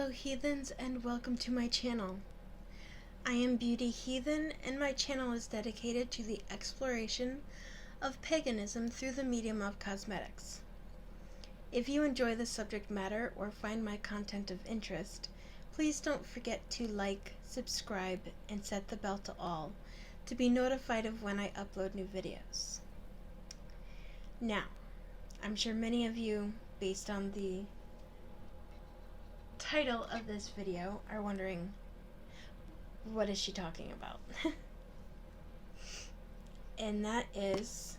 Hello heathens, and welcome to my channel. I am Beauty Heathen, and my channel is dedicated to the exploration of paganism through the medium of cosmetics. If you enjoy the subject matter or find my content of interest, please don't forget to like, subscribe, and set the bell to all to be notified of when I upload new videos. Now, I'm sure many of you, based on the title of this video, are wondering, what is she talking about? And that is,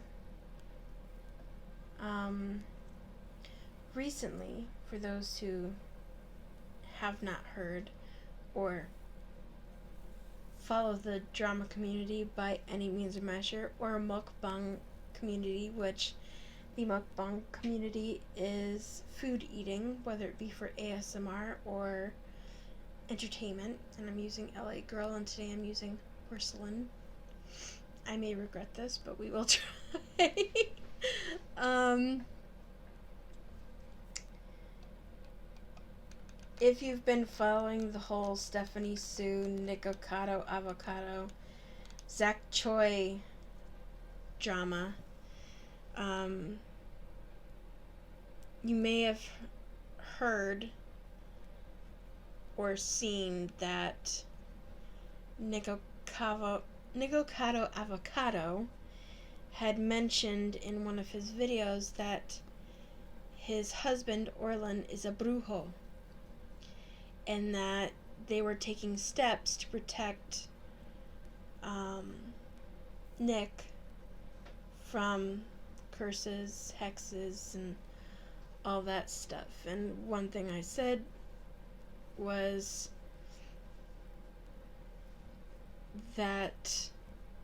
recently, for those who have not heard or follow the drama community by any means or measure, or a mukbang community, which the mukbang community is food eating, whether it be for ASMR or entertainment. And I'm using LA Girl, and today I'm using porcelain. I may regret this, but we will try. If you've been following the whole Stephanie Sue, Nikocado Avocado, Zach Choi drama, you may have heard or seen that Nikocado Avocado had mentioned in one of his videos that his husband Orlin is a brujo, and that they were taking steps to protect Nick from curses, hexes, and all that stuff. And one thing I said was that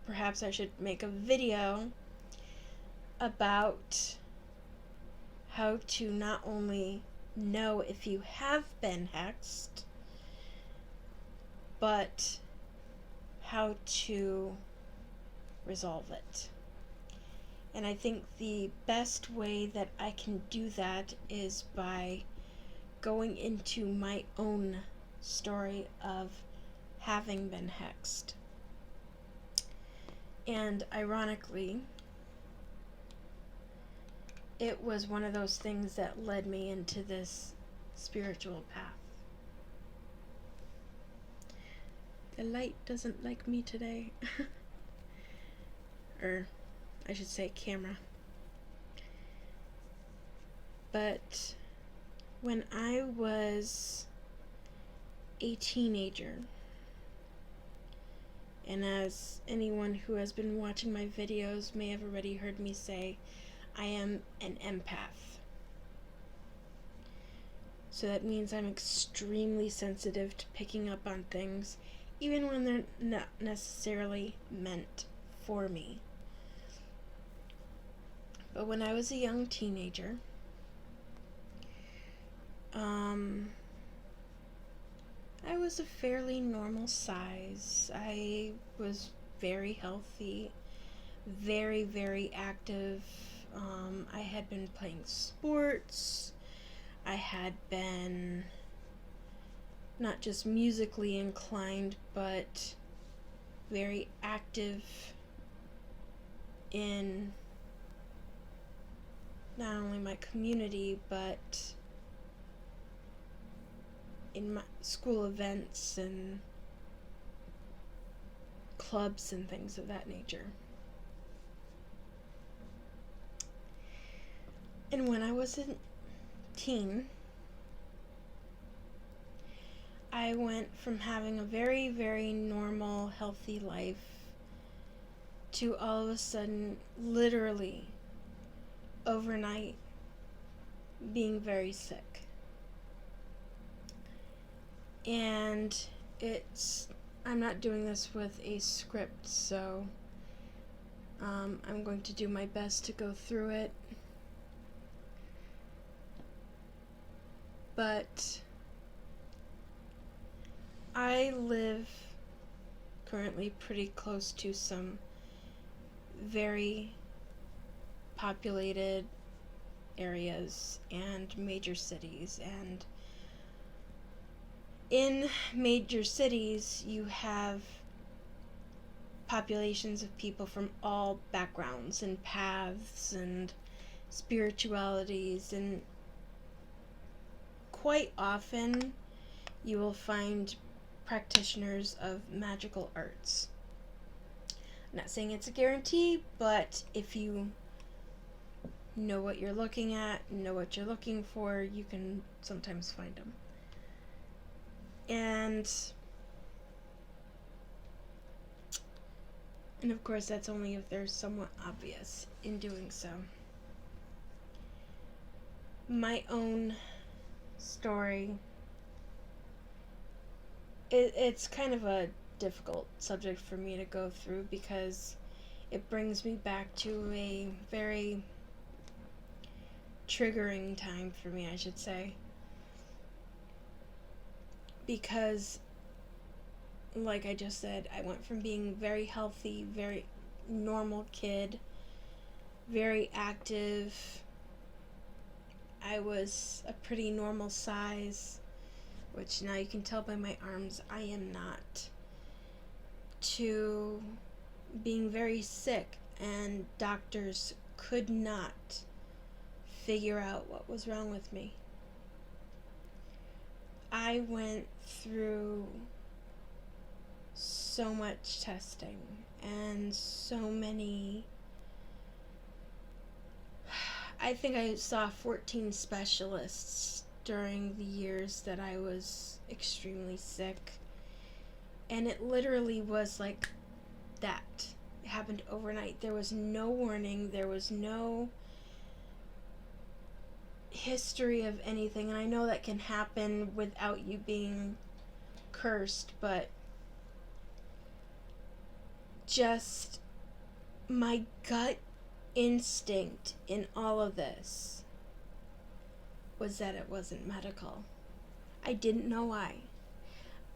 perhaps I should make a video about how to not only know if you have been hexed, but how to resolve it. And I think the best way that I can do that is by going into my own story of having been hexed. And ironically, it was one of those things that led me into this spiritual path. The light doesn't like me today. Or I should say camera. But when I was a teenager, and as anyone who has been watching my videos may have already heard me say, I am an empath. So that means I'm extremely sensitive to picking up on things, even when they're not necessarily meant for me. But when I was a young teenager, I was a fairly normal size. I was very healthy, very, very active. I had been playing sports. I had been not just musically inclined, but very active in not only my community, but in my school events and clubs and things of that nature. And when I was a teen, I went from having a very, very normal, healthy life to all of a sudden, literally, overnight, being very sick. And I'm not doing this with a script, so I'm going to do my best to go through it. But I live currently pretty close to some very populated areas and major cities, and in major cities, you have populations of people from all backgrounds and paths and spiritualities, and quite often you will find practitioners of magical arts. I'm not saying it's a guarantee, but if you know what you're looking at, know what you're looking for, you can sometimes find them. And of course, that's only if they're somewhat obvious in doing so. My own story, it's kind of a difficult subject for me to go through because it brings me back to a very triggering time for me, I should say. Because, like I just said, I went from being very healthy, very normal kid, very active. I was a pretty normal size, which now you can tell by my arms I am not, to being very sick, and doctors could not figure out what was wrong with me. I went through so much testing and so many. I think I saw 14 specialists during the years that I was extremely sick. And it literally was like that. It happened overnight. There was no warning. There was no history of anything. And I know that can happen without you being cursed, but just my gut instinct in all of this was that it wasn't medical. I didn't know why.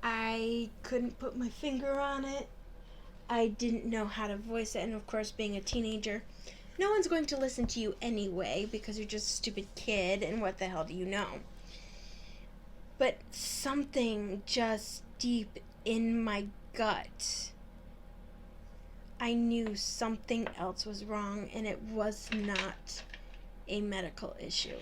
I couldn't put my finger on it. I didn't know how to voice it. And of course, being a teenager, no one's going to listen to you anyway because you're just a stupid kid, and what the hell do you know? But something just deep in my gut, I knew something else was wrong, and it was not a medical issue.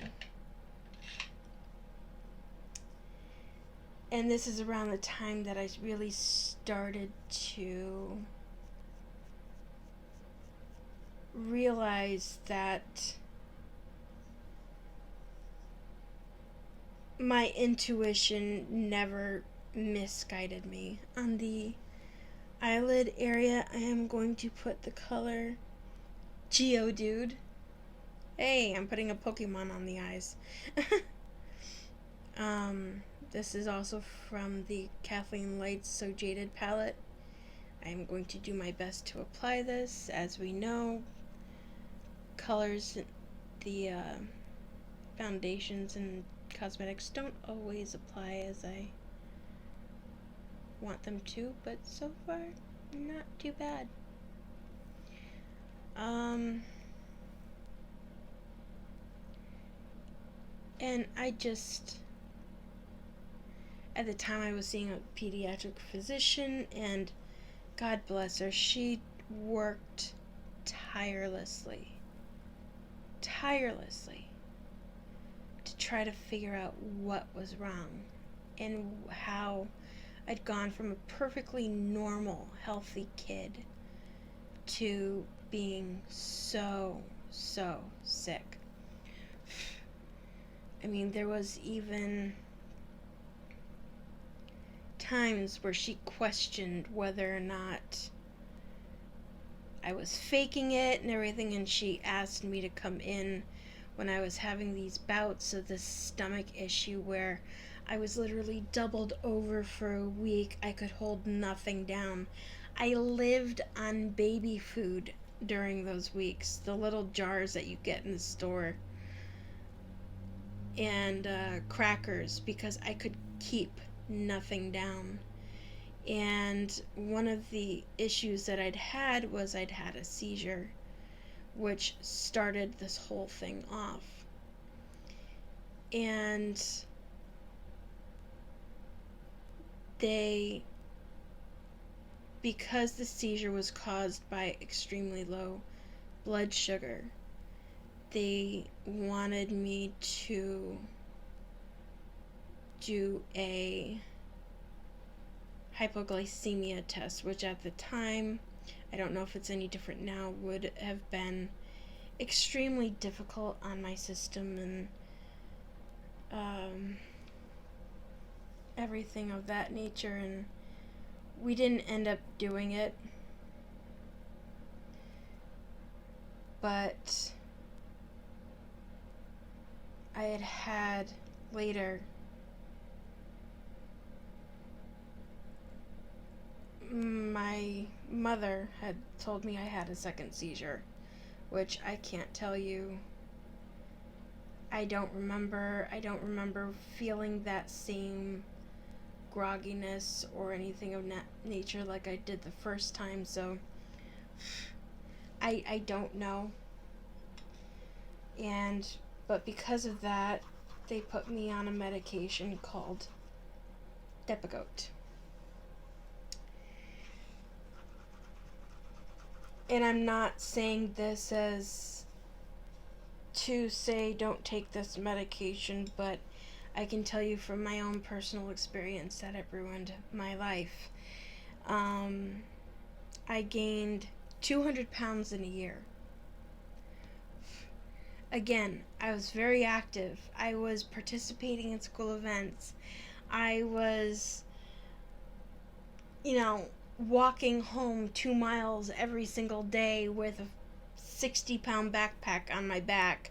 And this is around the time that I really started to realize that my intuition never misguided me. On the eyelid area, I am going to put the color Geodude. Hey, I'm putting a Pokemon on the eyes. This is also from the Kathleen Lights So Jaded palette. I am going to do my best to apply this. As we know, colors, the foundations and cosmetics don't always apply as I want them to, but so far, not too bad. And I just, at the time I was seeing a pediatric physician, and God bless her, she worked tirelessly to try to figure out what was wrong and how I'd gone from a perfectly normal, healthy kid to being so sick. I mean, there was even times where she questioned whether or not I was faking it and everything, and she asked me to come in when I was having these bouts of this stomach issue where I was literally doubled over for a week. I could hold nothing down. I lived on baby food during those weeks, the little jars that you get in the store, and crackers, because I could keep nothing down. And one of the issues that I'd had was I'd had a seizure, which started this whole thing off. And they, because the seizure was caused by extremely low blood sugar, they wanted me to do a hypoglycemia test, which at the time, I don't know if it's any different now, would have been extremely difficult on my system and everything of that nature, and we didn't end up doing it. But I had later my mother had told me I had a second seizure, which I can't tell you. I don't remember feeling that same grogginess or anything of that nature like I did the first time, so I don't know. But because of that, they put me on a medication called Depakote. And I'm not saying this as to say don't take this medication, but I can tell you from my own personal experience that it ruined my life. I gained 200 pounds in a year. Again, I was very active. I was participating in school events. I was, walking home 2 miles every single day with a 60-pound backpack on my back.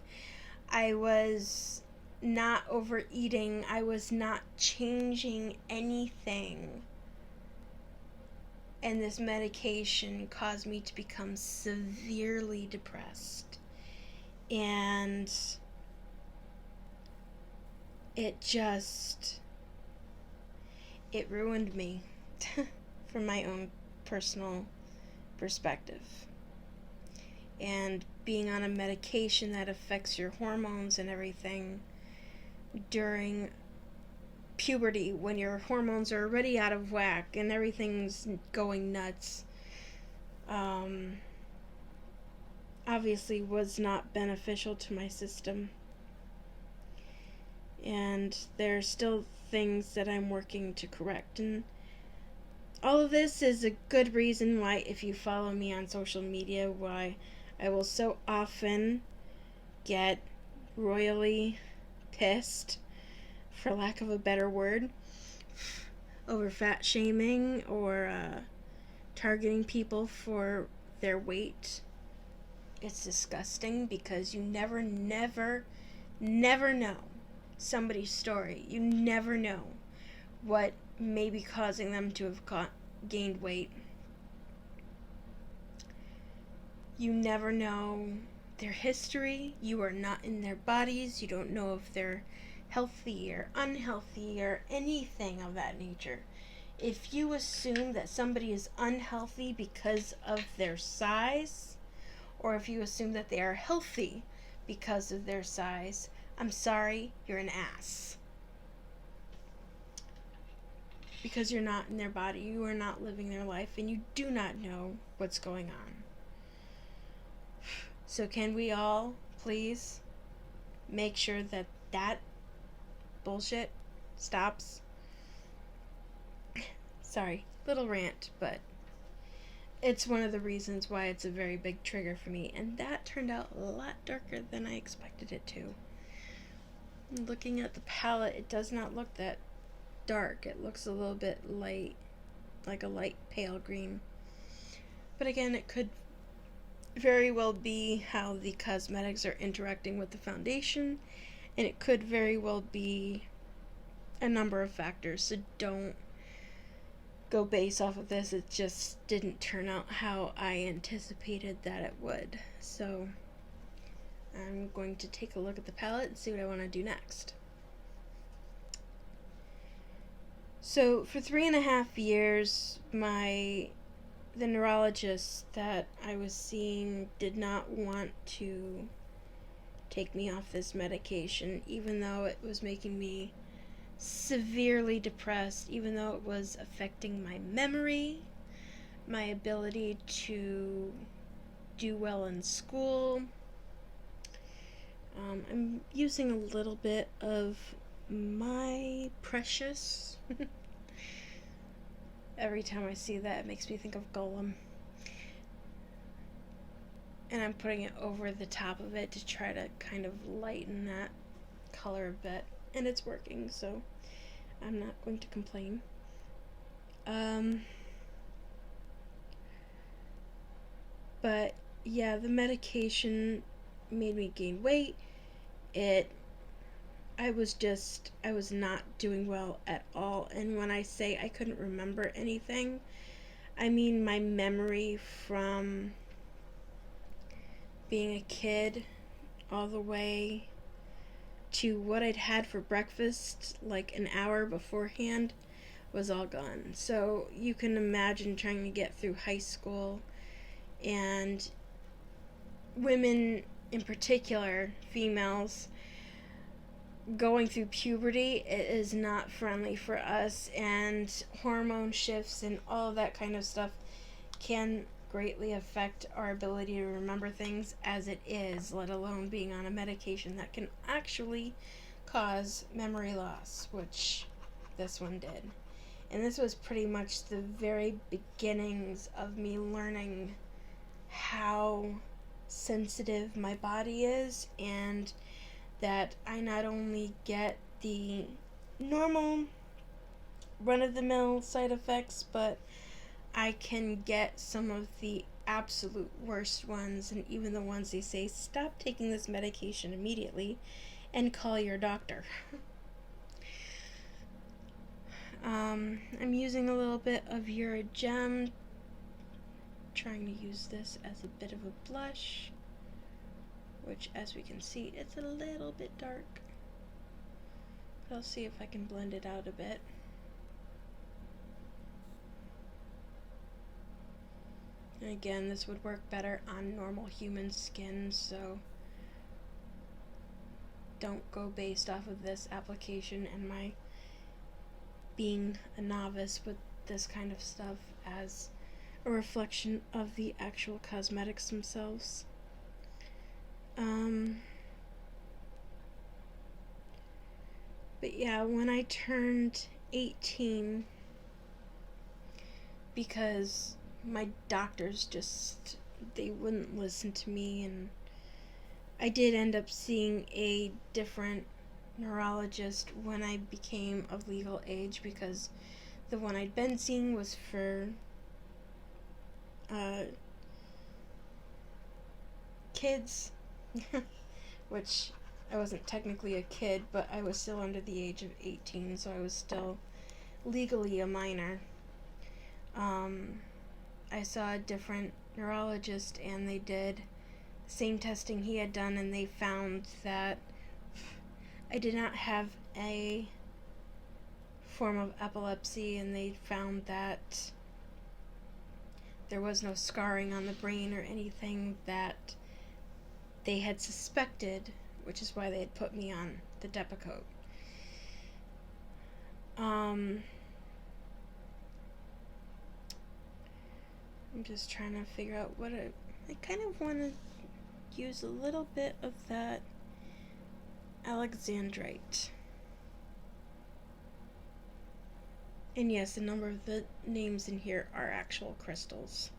I was not overeating. I was not changing anything. And this medication caused me to become severely depressed. And it ruined me from my own personal perspective. And being on a medication that affects your hormones and everything during puberty, when your hormones are already out of whack and everything's going nuts, obviously was not beneficial to my system. And there are still things that I'm working to correct. And all of this is a good reason why, if you follow me on social media, why I will so often get royally pissed, for lack of a better word, over fat shaming or targeting people for their weight. It's disgusting because you never know somebody's story. You never know what may be causing them to have gained weight. You never know their history. You are not in their bodies. You don't know if they're healthy or unhealthy or anything of that nature. If you assume that somebody is unhealthy because of their size, or if you assume that they are healthy because of their size, I'm sorry, you're an ass. Because you're not in their body, you are not living their life, and you do not know what's going on. So can we all please make sure that that bullshit stops? Sorry, little rant, but it's one of the reasons why it's a very big trigger for me, and that turned out a lot darker than I expected it to. Looking at the palette, it does not look that dark. It looks a little bit light, like a light pale green. But again, it could very well be how the cosmetics are interacting with the foundation, and it could very well be a number of factors, so don't go base off of this. It just didn't turn out how I anticipated that it would. So I'm going to take a look at the palette and see what I want to do next. So for 3.5 years, the neurologist that I was seeing did not want to take me off this medication, even though it was making me severely depressed, even though it was affecting my memory, my ability to do well in school. I'm using a little bit of my precious. Every time I see that, it makes me think of Golem. And I'm putting it over the top of it to try to kind of lighten that color a bit. And it's working, so I'm not going to complain. But yeah, the medication made me gain weight. I was not doing well at all. And when I say I couldn't remember anything, I mean my memory from being a kid all the way to what I'd had for breakfast like an hour beforehand was all gone. So you can imagine trying to get through high school, and women in particular, females, going through puberty, it is not friendly for us, and hormone shifts and all of that kind of stuff can greatly affect our ability to remember things as it is, let alone being on a medication that can actually cause memory loss, which this one did. And this was pretty much the very beginnings of me learning how sensitive my body is, and that I not only get the normal run-of-the-mill side effects, but I can get some of the absolute worst ones, and even the ones they say, stop taking this medication immediately and call your doctor. I'm using a little bit of Urogem, trying to use this as a bit of a blush, which, as we can see, it's a little bit dark. But I'll see if I can blend it out a bit. And again, this would work better on normal human skin, so don't go based off of this application and my being a novice with this kind of stuff as a reflection of the actual cosmetics themselves. But yeah, when I turned 18, because my doctors they wouldn't listen to me, and I did end up seeing a different neurologist when I became of legal age, because the one I'd been seeing was for kids, which I wasn't technically a kid, but I was still under the age of 18, so I was still legally a minor. I saw a different neurologist, and they did the same testing he had done, and they found that I did not have a form of epilepsy, and they found that there was no scarring on the brain or anything that they had suspected, which is why they had put me on the Depakote. I'm just trying to figure out what I kind of want to use a little bit of that Alexandrite. And yes, a number of the names in here are actual crystals.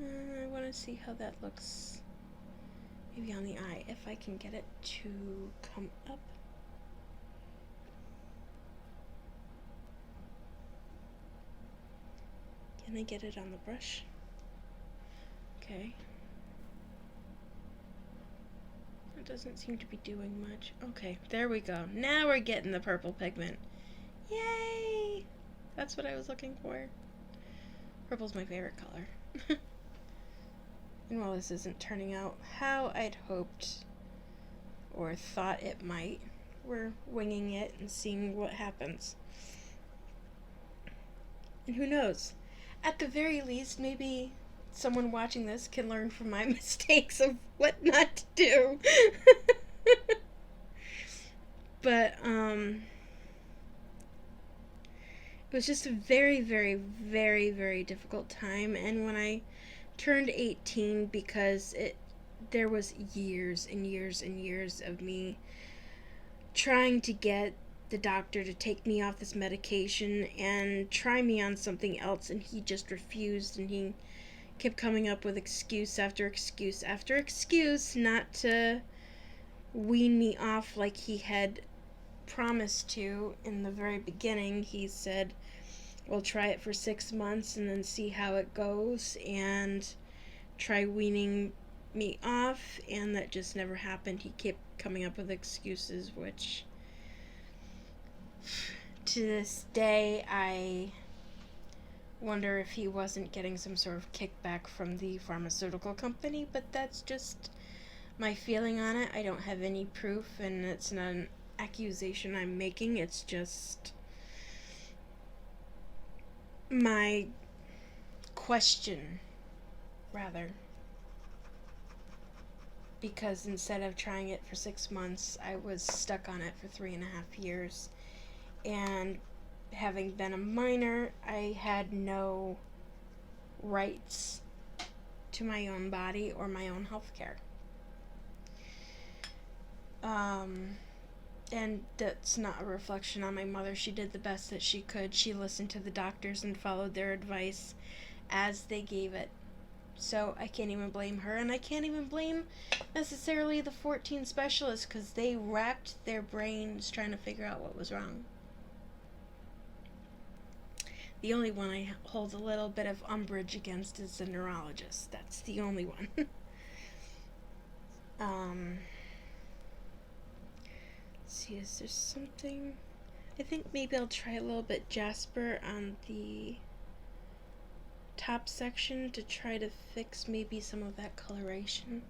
I want to see how that looks maybe on the eye, if I can get it to come up. Can I get it on the brush? Okay. It doesn't seem to be doing much. Okay, there we go. Now we're getting the purple pigment. Yay! That's what I was looking for. Purple's my favorite color. And while this isn't turning out how I'd hoped or thought it might, we're winging it and seeing what happens. And who knows? At the very least, maybe someone watching this can learn from my mistakes of what not to do. But it was just a very, very, very, very difficult time. And when I turned 18, because there was years and years and years of me trying to get the doctor to take me off this medication and try me on something else, and he just refused, and he kept coming up with excuse after excuse after excuse not to wean me off like he had promised to in the very beginning. He said, we'll try it for 6 months and then see how it goes and try weaning me off, and that just never happened. He kept coming up with excuses, which to this day I wonder if he wasn't getting some sort of kickback from the pharmaceutical company, but that's just my feeling on it. I don't have any proof, and it's not an accusation I'm making. It's just my question, rather. Because instead of trying it for 6 months, I was stuck on it for 3.5 years. And having been a minor, I had no rights to my own body or my own health care. And that's not a reflection on my mother. She did the best that she could. She listened to the doctors and followed their advice as they gave it. So I can't even blame her, and I can't even blame necessarily the 14 specialists, because they racked their brains trying to figure out what was wrong. The only one I hold a little bit of umbrage against is the neurologist. That's the only one. Let's see, is there something? I think maybe I'll try a little bit Jasper on the top section to try to fix maybe some of that coloration.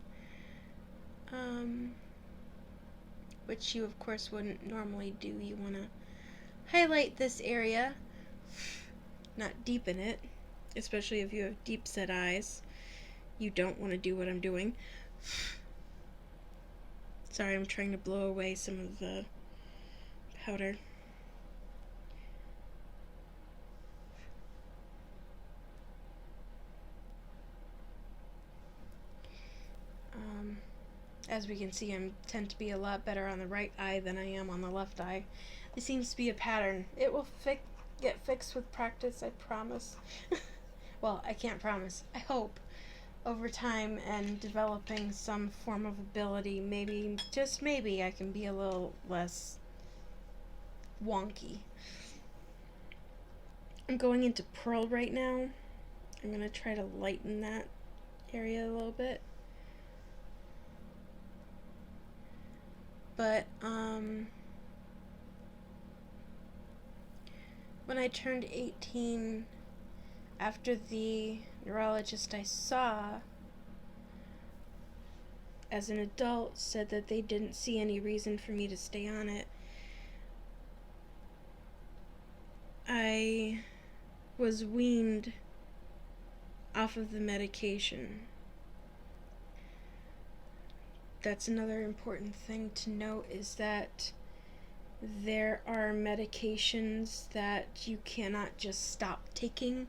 Which you of course wouldn't normally do. You want to highlight this area, not deepen it, especially if you have deep set eyes. You don't want to do what I'm doing. Sorry, I'm trying to blow away some of the powder. As we can see, I tend to be a lot better on the right eye than I am on the left eye. This seems to be a pattern. It will get fixed with practice, I promise. Well, I can't promise. I hope over time and developing some form of ability, maybe, just maybe, I can be a little less wonky. I'm going into pearl right now. I'm going to try to lighten that area a little bit. But, when I turned 18, after the neurologist I saw as an adult said that they didn't see any reason for me to stay on it, I was weaned off of the medication. That's another important thing to note, is that there are medications that you cannot just stop taking.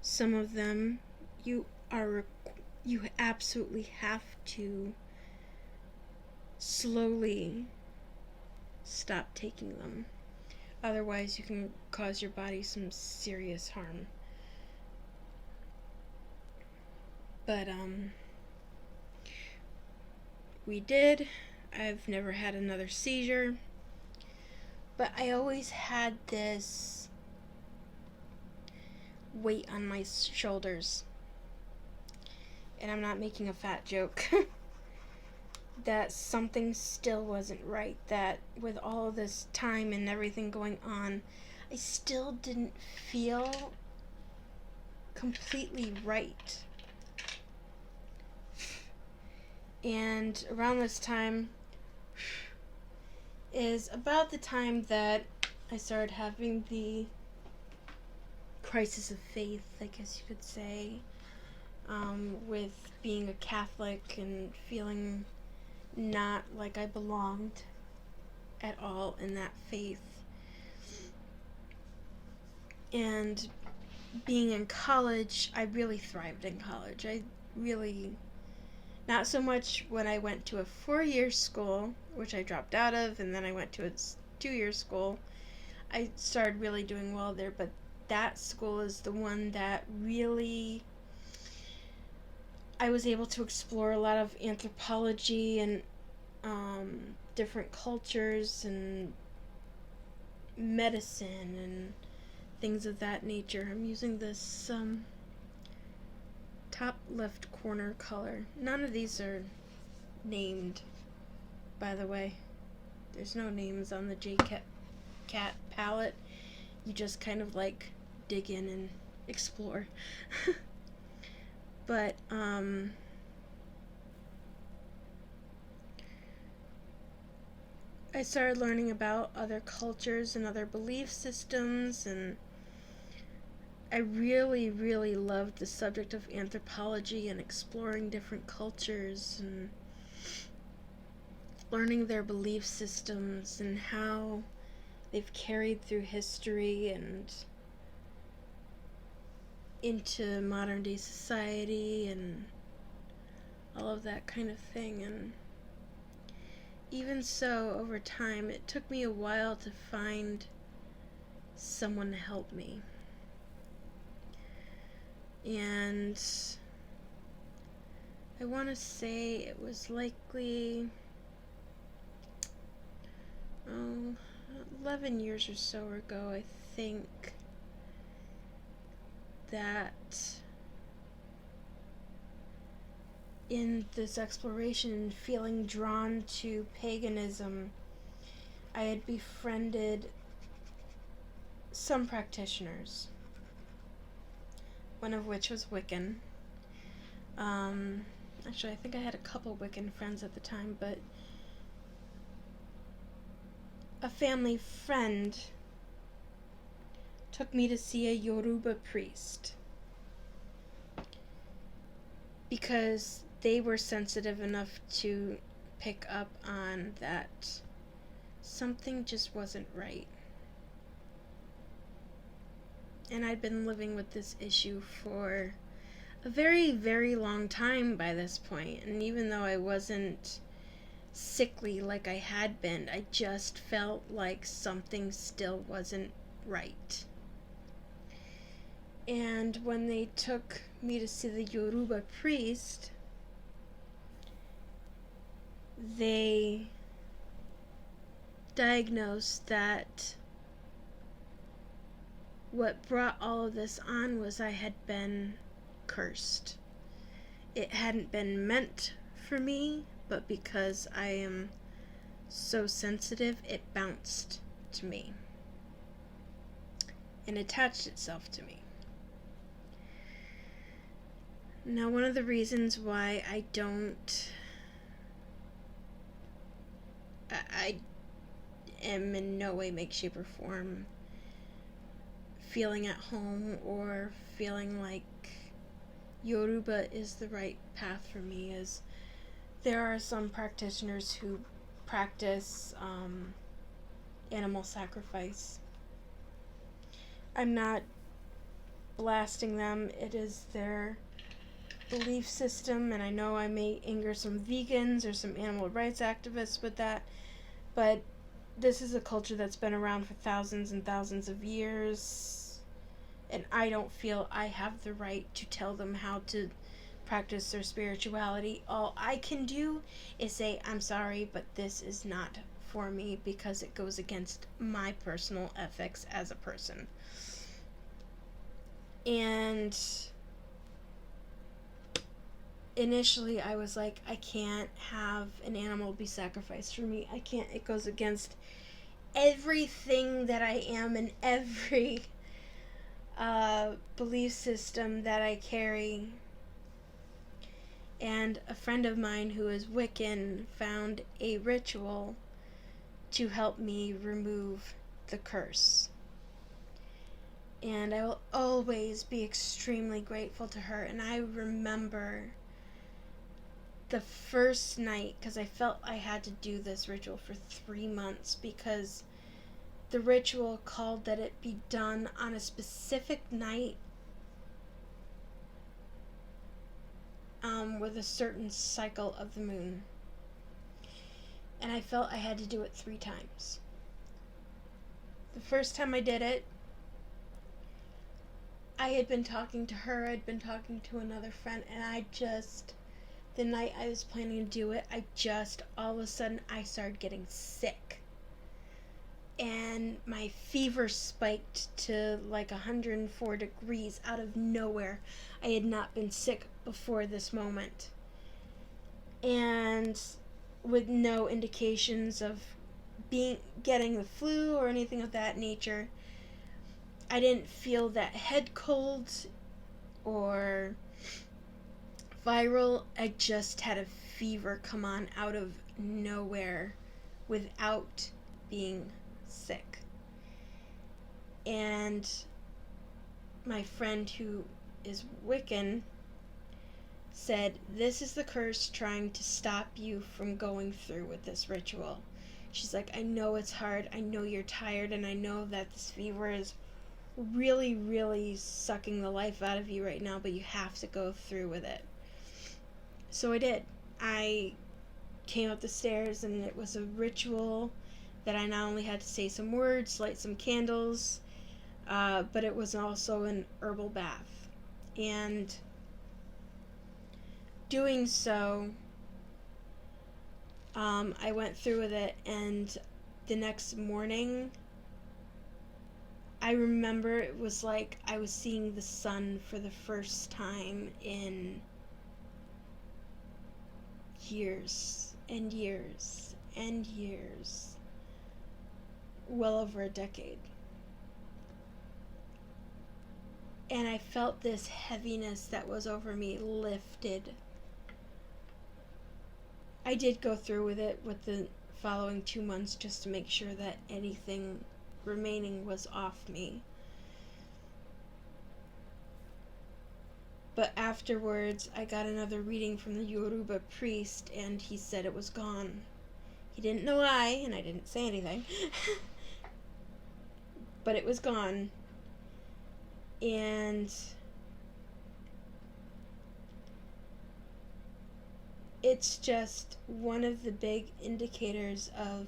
Some of them you absolutely have to slowly stop taking them. Otherwise you can cause your body some serious harm. But we did. I've never had another seizure. But I always had this weight on my shoulders. And I'm not making a fat joke. That something still wasn't right. That with all of this time and everything going on, I still didn't feel completely right. And around this time is about the time that I started having the crisis of faith, I guess you could say, with being a Catholic and feeling not like I belonged. at all in that faith. And being in college, I really thrived in college. I really, not so much when I went to a 4-year school, which I dropped out of, and then I went to a 2-year school. I started really doing well there, but that school is the one that really I was able to explore a lot of anthropology and different cultures and medicine and things of that nature. I'm using this top left corner color. None of these are named, by the way. There's no names on the Cat palette. You just kind of like dig in and explore. But I started learning about other cultures and other belief systems, and I really, really loved the subject of anthropology and exploring different cultures and learning their belief systems and how they've carried through history and into modern day society and all of that kind of thing. And even so, over time, it took me a while to find someone to help me. And I want to say it was likely 11 years or so ago, I think, that in this exploration and feeling drawn to paganism, I had befriended some practitioners, one of which was Wiccan. Actually, I think I had a couple Wiccan friends at the time, but a family friend took me to see a Yoruba priest because they were sensitive enough to pick up on that something just wasn't right. And I'd been living with this issue for a very, very long time by this point. And even though I wasn't sickly like I had been, I just felt like something still wasn't right. And when they took me to see the Yoruba priest, they diagnosed that what brought all of this on was I had been cursed. It hadn't been meant for me, but because I am so sensitive, it bounced to me and attached itself to me. Now, one of the reasons why I am in no way, make, shape, or form feeling at home or feeling like Yoruba is the right path for me is there are some practitioners who practice animal sacrifice. I'm not blasting them. It is their belief system, and I know I may anger some vegans or some animal rights activists with that, but this is a culture that's been around for thousands and thousands of years, and I don't feel I have the right to tell them how to practice their spirituality. All I can do is say, I'm sorry, but this is not for me because it goes against my personal ethics as a person. And initially I was like, I can't have an animal be sacrificed for me. I can't. It goes against everything that I am and every belief system that I carry. And a friend of mine who is Wiccan found a ritual to help me remove the curse. And I will always be extremely grateful to her. And I remember the first night, because I felt I had to do this ritual for 3 months, because the ritual called that it be done on a specific night with a certain cycle of the moon. And I felt I had to do it 3 times. The first time I did it, I had been talking to her, I'd been talking to another friend, and the night I was planning to do it, all of a sudden, I started getting sick. And my fever spiked to like 104 degrees out of nowhere. I had not been sick before this moment. And with no indications of getting the flu or anything of that nature. I didn't feel that head cold or viral. I just had a fever come on out of nowhere without being sick. And my friend, who is Wiccan, said, "This is the curse trying to stop you from going through with this ritual." She's like, "I know it's hard, I know you're tired, and I know that this fever is really, really sucking the life out of you right now, but you have to go through with it." So I did. I came up the stairs, and it was a ritual that I not only had to say some words, light some candles, but it was also an herbal bath. And doing so, I went through with it, and the next morning, I remember it was like I was seeing the sun for the first time in years and years and years. Well over a decade. And I felt this heaviness that was over me lifted. I did go through with it with the following 2 months just to make sure that anything remaining was off me. But afterwards, I got another reading from the Yoruba priest, and he said it was gone. He didn't know why, and I didn't say anything. But it was gone. And it's just one of the big indicators of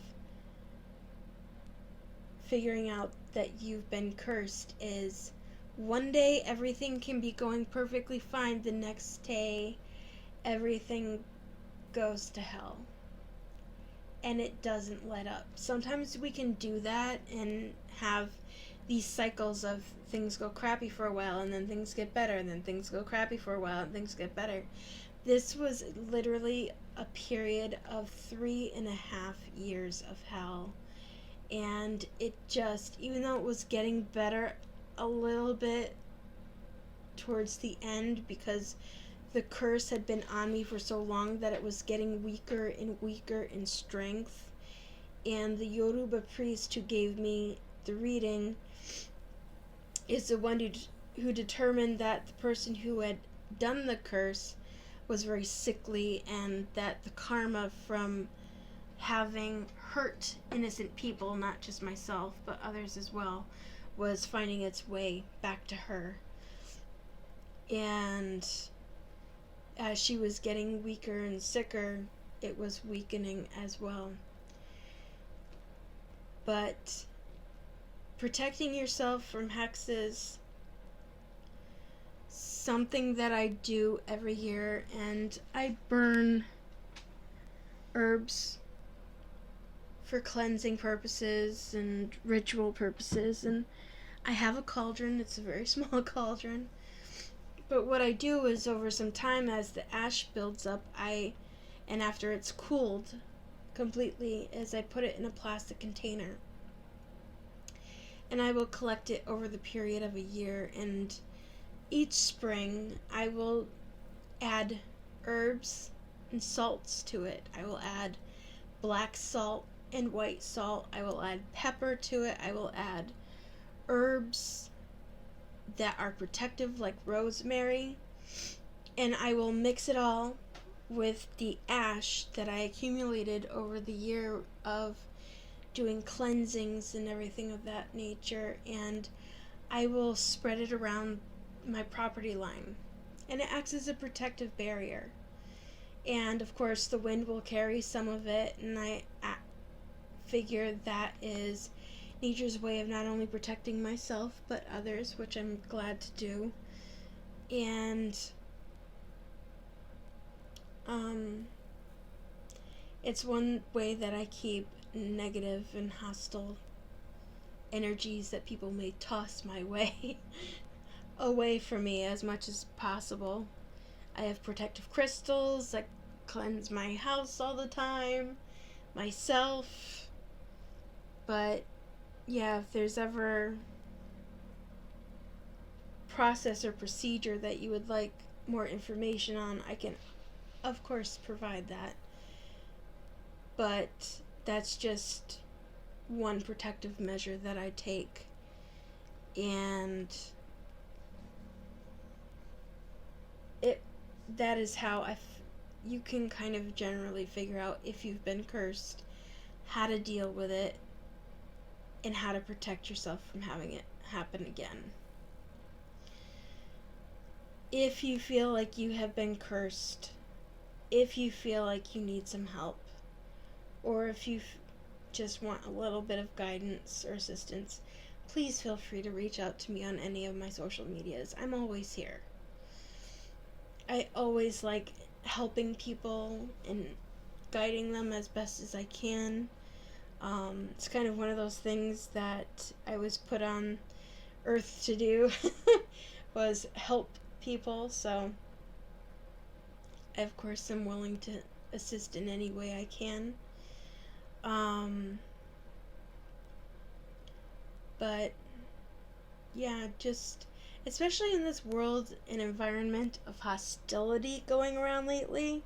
figuring out that you've been cursed is one day everything can be going perfectly fine, the next day everything goes to hell. And it doesn't let up. Sometimes we can do that and have these cycles of things go crappy for a while, and then things get better, and then things go crappy for a while, and things get better. This was literally a period of 3.5 years of hell. And it just, even though it was getting better a little bit towards the end, because the curse had been on me for so long that it was getting weaker and weaker in strength. And the Yoruba priest who gave me the reading is the one who determined that the person who had done the curse was very sickly, and that the karma from having hurt innocent people, not just myself, but others as well, was finding its way back to her. And as she was getting weaker and sicker, it was weakening as well. But protecting yourself from hexes, something that I do every year, and I burn herbs for cleansing purposes and ritual purposes, and I have a cauldron. It's a very small cauldron. But what I do is, over some time, as the ash builds up, and after it's cooled completely, is I put it in a plastic container. And I will collect it over the period of a year, and each spring I will add herbs and salts to it. I will add black salt and white salt. I will add pepper to it. I will add herbs that are protective, like rosemary, and I will mix it all with the ash that I accumulated over the year of doing cleansings and everything of that nature, and I will spread it around my property line, and it acts as a protective barrier. And of course the wind will carry some of it, and I figure that is nature's way of not only protecting myself but others, which I'm glad to do. And it's one way that I keep negative and hostile energies that people may toss my way away from me as much as possible. I have protective crystals that cleanse my house all the time, myself. But yeah, if there's ever process or procedure that you would like more information on, I can of course provide that. But that's just one protective measure that I take. And that is how you can kind of generally figure out if you've been cursed, how to deal with it, and how to protect yourself from having it happen again. If you feel like you have been cursed, if you feel like you need some help, or if you just want a little bit of guidance or assistance, please feel free to reach out to me on any of my social medias. I'm always here. I always like helping people and guiding them as best as I can. It's kind of one of those things that I was put on earth to do, was help people, so I of course am willing to assist in any way I can. But yeah, just especially in this world and environment of hostility going around lately,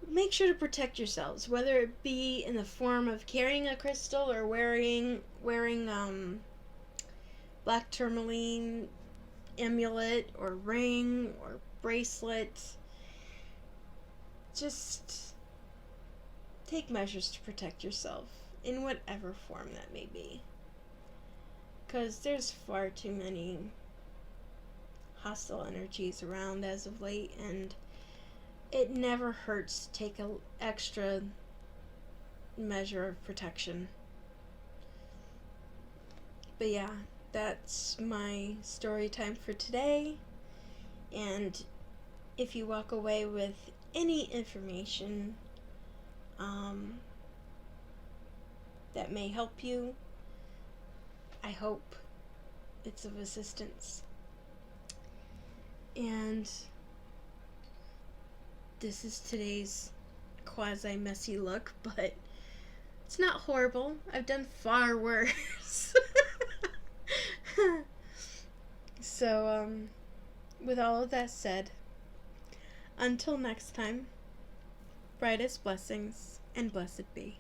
make sure to protect yourselves, whether it be in the form of carrying a crystal or wearing black tourmaline amulet or ring or bracelet. Just take measures to protect yourself in whatever form that may be, because there's far too many hostile energies around as of late, and it never hurts to take an extra measure of protection. But yeah, that's my story time for today. And if you walk away with any information that may help you, I hope it's of assistance. And this is today's quasi-messy look, but it's not horrible. I've done far worse. So, with all of that said, until next time, brightest blessings and blessed be.